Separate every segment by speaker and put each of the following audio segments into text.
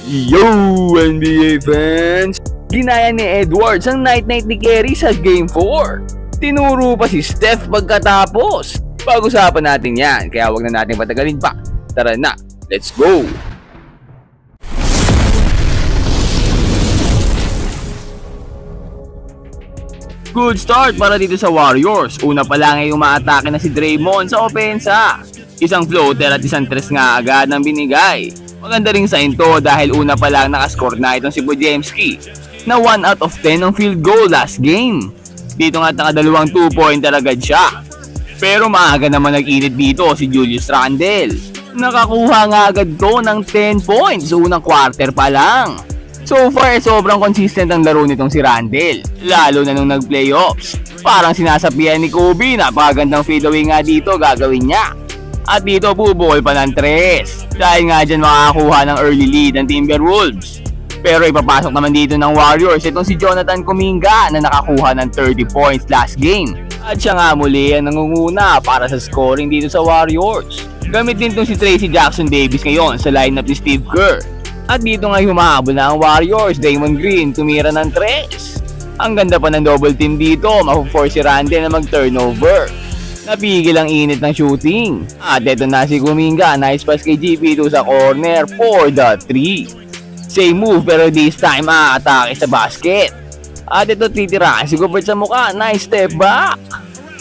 Speaker 1: Yo, NBA fans! Ginaya ni Edwards ang night-night ni Kerry sa Game 4. Tinuro pa si Steph pagkatapos. Pag-usapan natin yan, kaya wag na natin patagalin pa. Tara na, let's go! Good start para dito sa Warriors. Una pa lang ay umaatake na si Draymond sa opensa. Isang floater at isang tres nga agad ng binigay. Maganda ring sign to dahil una pa lang nakascore na itong si Podziemski na 1 out of 10 ng field goal last game. Dito nga nakadalawang 2-pointer agad siya. Pero maaga naman nag-init dito si Julius Randle. Nakakuha nga agad to ng 10 points unang quarter pa lang. So far, sobrang consistent ang laro nitong si Randle, lalo na nung nag-playoffs. Parang sinasabihan ni Kobe na pagandang fadeaway nga dito gagawin niya. At dito bubukol pa ng 3. Dahil nga dyan makakakuha ng early lead ng Timberwolves. Pero ipapasok naman dito ng Warriors itong si Jonathan Kuminga na nakakuha ng 30 points last game. At siya nga muli ang nangunguna para sa scoring dito sa Warriors. Gamit din itong si Tracy Jackson Davis ngayon sa lineup ni Steve Kerr. At dito nga humahabol na ang Warriors, Draymond Green tumira ng 3. Ang ganda pa ng double team dito, mapo-force si Randle na mag-turnover. Napigil ang init ng shooting. At eto na si Kuminga, nice pass kay GP2 sa corner for the 3. Same move pero this time atake sa basket. At ito titiraan si Gobert sa mukha, nice step back.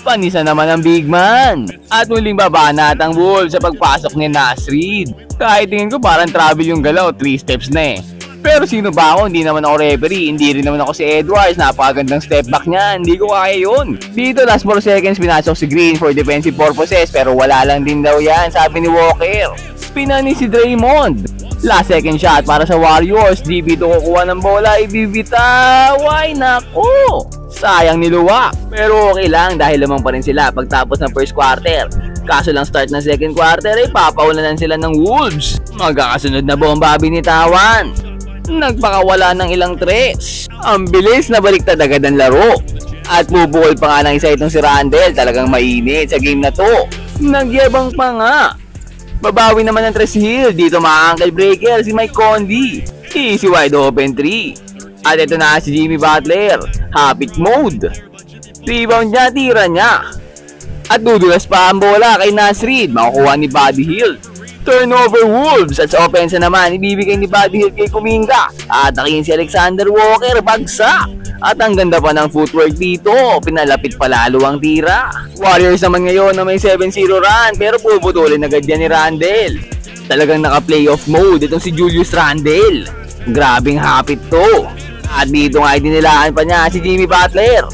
Speaker 1: Panisa naman ang big man. At muling babanat ang Wolves sa pagpasok ni Nasrid. Kahit tingin ko parang travel yung galaw, 3 steps na eh. Pero sino ba ako? Hindi naman ako referee, hindi rin naman ako si Edwards. Napakagandang step back niya, hindi ko kaya yun. Dito last 4 seconds pinasok si Green for defensive purposes pero wala lang din daw yan, sabi ni Walker. Pinani si Draymond. Last second shot para sa Warriors, DB2 kukuha ng bola, ibibitaway, nako. Sayang niluwa, pero okay lang dahil lamang pa rin sila pagtapos ng first quarter. Kaso lang start ng second quarter ay papaulanan sila ng Wolves. Magkakasunod na bomba binitawan. Nagpakawala ng ilang tres. Ang bilis na baliktad agad ang laro. At bubukol pa nga ng isa itong si Randle. Talagang mainit sa game na to. Nagyabang pa nga. Babawi naman ng 3 Hill. Dito ma-ankle breaker si Mike Conley. Easy wide open 3. At ito na si Jimmy Butler. Habit mode. Rebound niya, tira niya. At dudulas pa ang bola kay Nasrid. Makukuha ni Buddy Hield. Turnover Wolves. At sa offense naman, ibibigay ni Buddy Hield kay Kuminga. At nakin si Alexander Walker, bagsak. At ang ganda pa ng footwork dito. Pinalapit pa lalo ang tira. Warriors naman ngayon na may 7-0 run. Pero puputulin agad yan ni Randle. Talagang naka-playoff mode itong si Julius Randle. Grabing hapit to. At dito nga idinilaan pa niya si Jimmy Butler.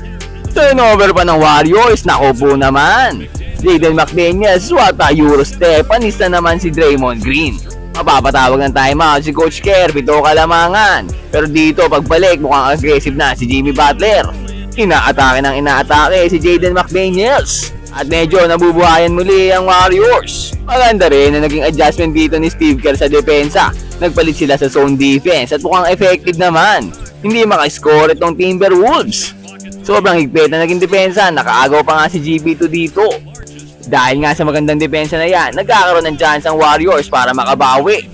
Speaker 1: Turnover pa ng Warriors, naku po naman. Jaden McDaniels, what a Eurostep, panis na naman si Draymond Green. Mapapatawag ng timeout si Coach Kerr, 7 kalamangan. Pero dito pagbalik mukhang aggressive na si Jimmy Butler. Inaatake ng inaatake si Jaden McDaniels. At medyo nabubuhayan muli ang Warriors. Maganda rin na naging adjustment dito ni Steve Kerr sa depensa. Nagpalit sila sa zone defense at mukhang effective naman. Hindi makascore itong Timberwolves. Sobrang higpit na naging depensa, nakaagaw pa nga si GP2 dito. Dahil nga sa magandang depensa na yan, nagkakaroon ng chance ang Warriors para makabawi.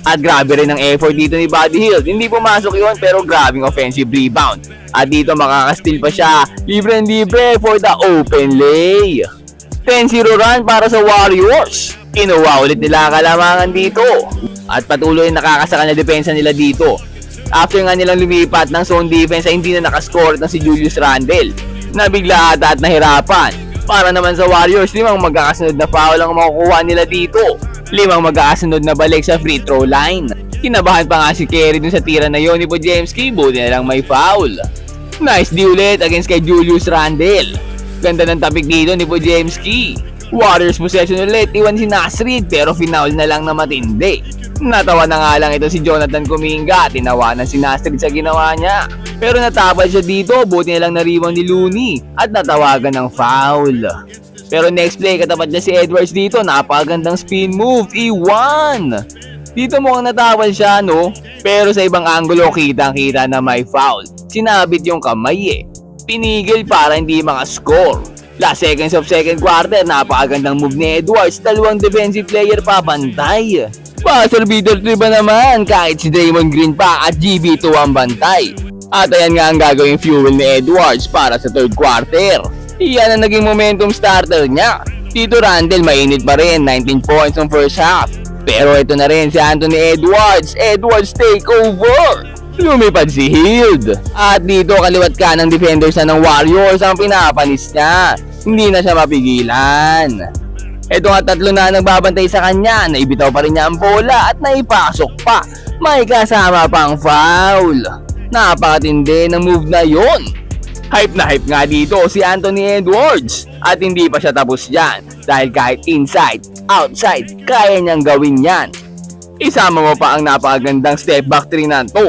Speaker 1: At grabe rin ang effort dito ni Buddy Hield. Hindi pumasok yun pero grabing offensive rebound. At dito makakasteal pa siya, libre for the open lay. 10-0 run para sa Warriors. Kinuha ulit nila ang kalamangan dito. At patuloy nakakasaka na depensa nila dito. After nga nilang lumipat ng zone defense ay hindi na nakascore ng si Julius Randle. Nabigla ata at nahirapan. Para naman sa Warriors, 5 magkakasunod na foul ang makukuha nila dito. 5 magkakasunod na balik sa free throw line. Kinabahan pa nga si Kerry dun sa tira na yon ni Podziemski, buti na lang may foul. Nice D ulit against kay Julius Randle. Ganda ng tapik dito ni Podziemski. Warriors possession ulit, iwan si Nasrid pero finaul na lang na matindi. Natawa na nga lang ito si Jonathan Kuminga, tinawanan si Nasrid sa ginawa niya. Pero natapal siya dito, buti na lang na-rebound ni Looney at natawagan ng foul. Pero next play, katapat niya si Edwards dito, napakagandang spin move, iwan. Dito mukhang natapal siya no, pero sa ibang angulo kitang-kita na may foul. Sinabit yung kamay eh. Pinigil para hindi makascore. Last seconds of second quarter, napakagandang move ni Edwards, 2 defensive player pa bantay. Buzzer beater 3 ba naman kahit si Draymond Green pa at GB2 ang bantay. At ayan nga ang gagawing fuel ni Edwards para sa third quarter. Iyan ang naging momentum starter niya. Dito Randle mainit pa rin, 19 points ng first half. Pero ito na rin si Anthony Edwards. Edwards take over. Lumipad si Hield. At dito kaliwat ka ng defenders na ng Warriors ang pinapanis niya. Hindi na siya mapigilan. Ito nga tatlo na nagbabantay sa kanya. Naibitaw pa rin niya ang bola at naipasok pa. May kasama pang foul. Napakatindi ng move na yon. Hype na hype nga dito si Anthony Edwards. At hindi pa siya tapos dyan. Dahil kahit inside, outside, kaya niyang gawin yan. Isama mo pa ang napakagandang step back 3 na to.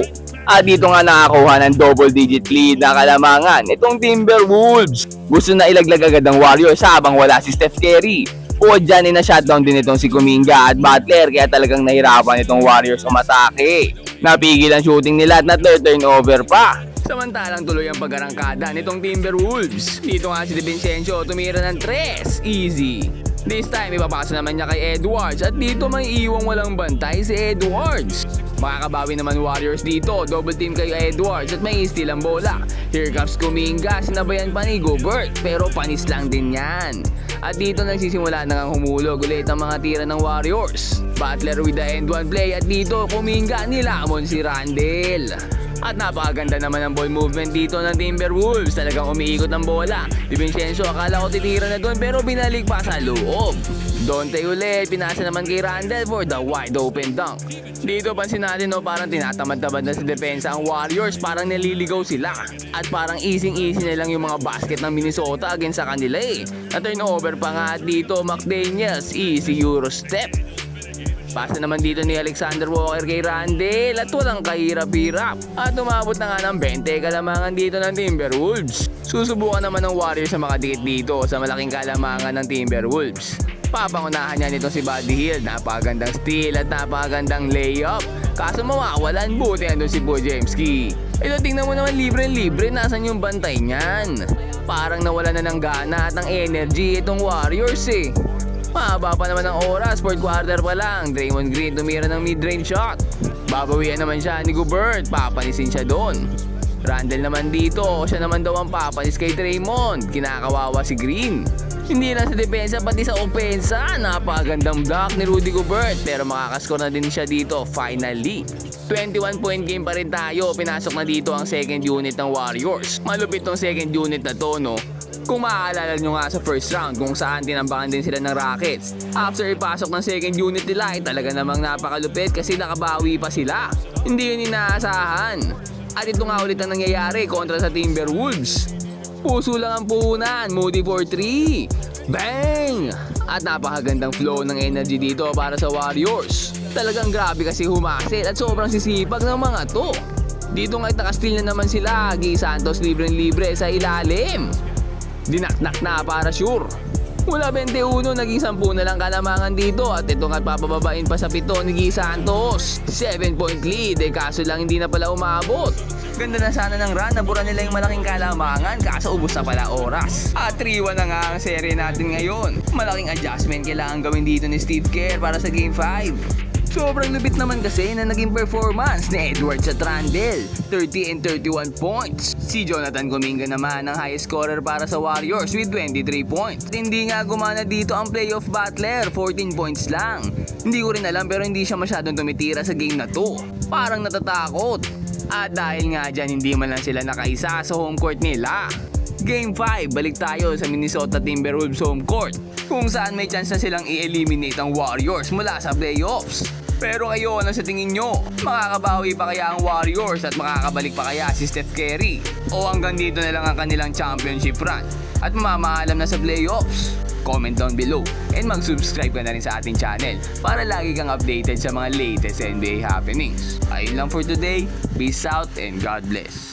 Speaker 1: At dito nga nakakuha ng double digit lead na kalamangan itong Timberwolves. Gusto na ilaglag agad ng Warriors habang wala si Steph Curry. Bukod dyan na-shutdown din itong si Kuminga at Butler kaya talagang nahirapan itong Warriors umatake. Napigil ang shooting nila at na-turnover pa. Samantalang tuloy ang pag-arangkada nitong Timberwolves. Dito nga si DiVincenzo tumira ng 3. Easy. This time ipapasa naman niya kay Edwards at dito may iwang walang bantay si Edwards. Makakabawi naman Warriors dito, double team kay Edwards at may steal ang bola. Here comes Kuminga, sinabayan pa ni Gobert pero panis lang din yan. At dito nagsisimula na ngang humulog ulit ang mga tira ng Warriors. Butler with the end one play at dito Kuminga nilamon si Randle. At napakaganda naman ang ball movement dito ng Timberwolves. Talagang umiikot ang bola. DiVincenzo akala ko titira na doon pero binalik pa sa loob. Donte ulit, pinasa naman kay Randle for the wide open dunk. Dito pansin natin parang tinatamad-tamad na sa depensa ang Warriors. Parang naliligaw sila. At parang easy na lang yung mga basket ng Minnesota against sa kanila Na turnover pa nga dito McDaniels, easy Euro step. Pasa naman dito ni Alexander Walker kay Randle at walang kahirap-hirap. At umabot na nga ng 20 kalamangan dito ng Timberwolves. Susubukan naman ng Warriors na makadikit dito sa malaking kalamangan ng Timberwolves. Papangunahan niya nito si Buddy Hield. Napakagandang steal at napakagandang layup. Kaso mawawalan, buti andun si Podziemski. Ito tingnan mo naman libre-libre, nasan yung bantay niyan? Parang nawala na ng gana at ng energy itong Warriors Mahaba pa naman ang oras, fourth quarter pa lang. Draymond Green tumira ng mid-range shot. Babawian naman siya ni Gobert, papanisin siya doon. Randle naman dito, siya naman daw ang papanis kay Draymond. Kinakawawa si Green. Hindi lang sa depensa pati sa opensa. Napakagandang block ni Rudy Gobert pero makakascore na din siya dito finally. 21 point game pa rin tayo. Pinasok na dito ang second unit ng Warriors. Malupit tong second unit na to Kung maaalala nyo nga sa first round kung saan tinambakan din sila ng Rockets. After ipasok ng second unit nila talaga namang napakalupit kasi nakabawi pa sila. Hindi yun inaasahan. At ito nga ulit ang nangyayari kontra sa Timberwolves. Puso lang ang puhunan, Moody for 3. Bang! At napakagandang flow ng energy dito para sa Warriors. Talagang grabe kasi humasit at sobrang sisipag ng mga to. Dito nga nakasteal na naman sila. Gi Santos libre-libre sa ilalim. Dinaknak na para sure. Mula 21, naging 10 na lang kalamangan dito. At ito nga papababain pa sa 7 ni Gi Santos. 7 point lead kaso lang hindi na pala umabot. Ganda na sana ng run, nabura nila yung malaking kalamangan kaso ubos na pala oras. At 3-1 na nga ang serye natin ngayon. Malaking adjustment kailangan gawin dito ni Steve Kerr para sa Game 5. Sobrang lupit naman kasi na naging performance ni Edwards at Randle, 30 and 31 points. Si Jonathan Kuminga naman ang highest scorer para sa Warriors with 23 points. Hindi nga gumana dito ang playoff Butler, 14 points lang. Hindi ko rin alam pero hindi siya masyadong tumitira sa game na to. Parang natatakot. At dahil nga dyan hindi man lang sila nakaisa sa home court nila. Game 5, balik tayo sa Minnesota Timberwolves home court kung saan may chance na silang i-eliminate ang Warriors mula sa playoffs. Pero kayo, ano sa tingin nyo? Makakabawi pa kaya ang Warriors at makakabalik pa kaya si Steph Curry? O hanggang dito na lang ang kanilang championship run at mamamaalam na sa playoffs? Comment down below and mag-subscribe ka na rin sa ating channel para lagi kang updated sa mga latest NBA happenings. Ayun lang for today. Peace out and God bless.